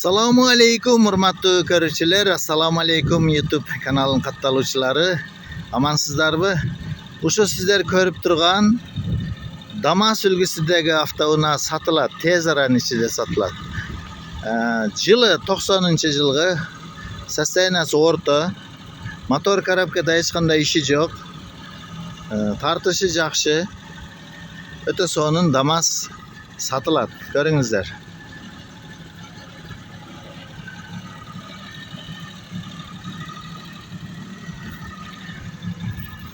Assalamu alaikum hurmatli ko'ruvchilar, assalomu alaikum YouTube kanalının kattalıçıları. Amansızlarmı? Uşu sizler körüp turgan Damas ulgusidagi avtouna satıladi, tez aranın içinde satıladi. Yılı 90-yılғы, sostoyaniyasi o'rta, motor korobkada hech qanday ishi yo'q. Tartishi yaxshi. O'ta so'nin Damas satıladi. Ko'ringizlar.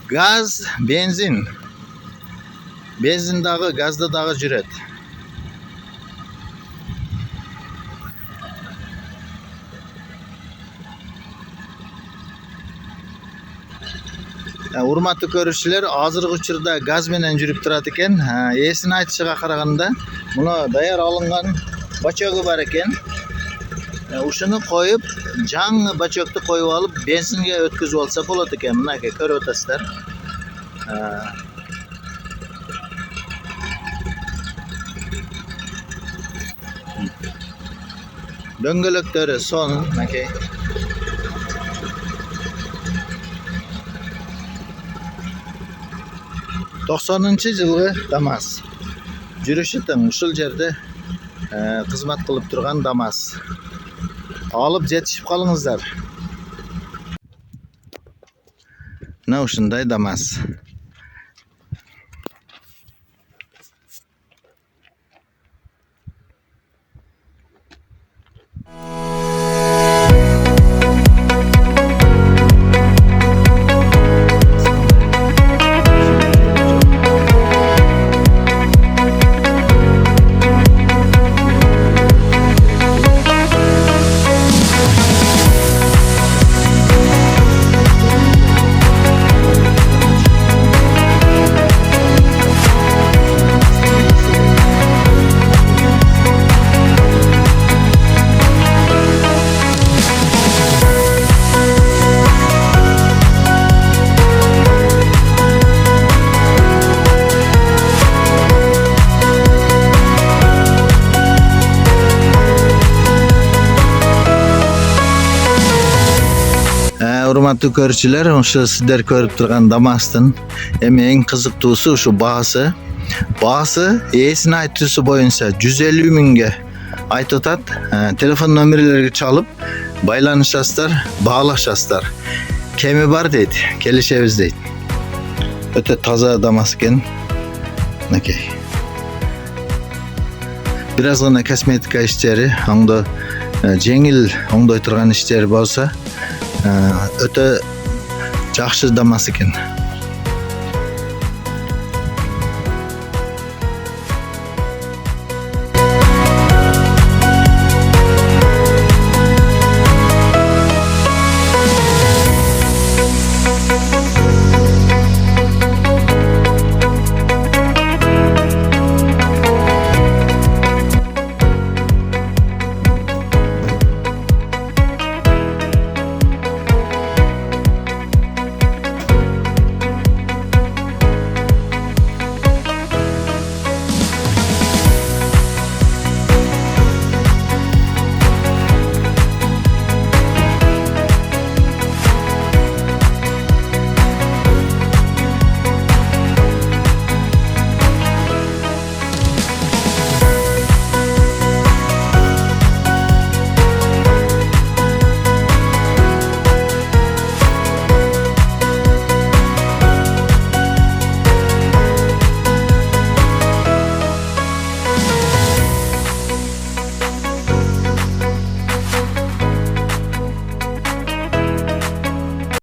Gaz, benzin. Benzindagi, gazdagi жүреді. Урматтуу көрүүчүлөр, азыркы учурда gaz менен жүрүп турат экен. Эсин айтышыга караганда, муну даяр алынган бачогу бар экен. Ушуну коюп, жаңы бачокты коюп алып, бензинге өткөзүп алса болот экен. Мынакей көрүп атасыздар. Дөңгөлөктөрү сонун, мынакей. жылғы Damas. Жүрүшү тең ушул жерде кызмат кылып турган Damas. Алып жетишип калыңыздар. Мына ушундай Damas. Урматтуу көрүүчүлөр, ошо сиздер көрүп турган Damas'тын эң кызыктуусу ушу баасы. Баасы ээсинин айтуусу боюнча 150 миңге айтып атат. Телефон номерлерге чалып байланышасыздар, баалашасыздар. Кеми бар дейт, келишебиз дейт. Өтө таза Damas экен. Мынакей. Бираз гана косметика иштери, оңдо жеңил оңдой турган иштери болсо, өтө жакшы Damas экен.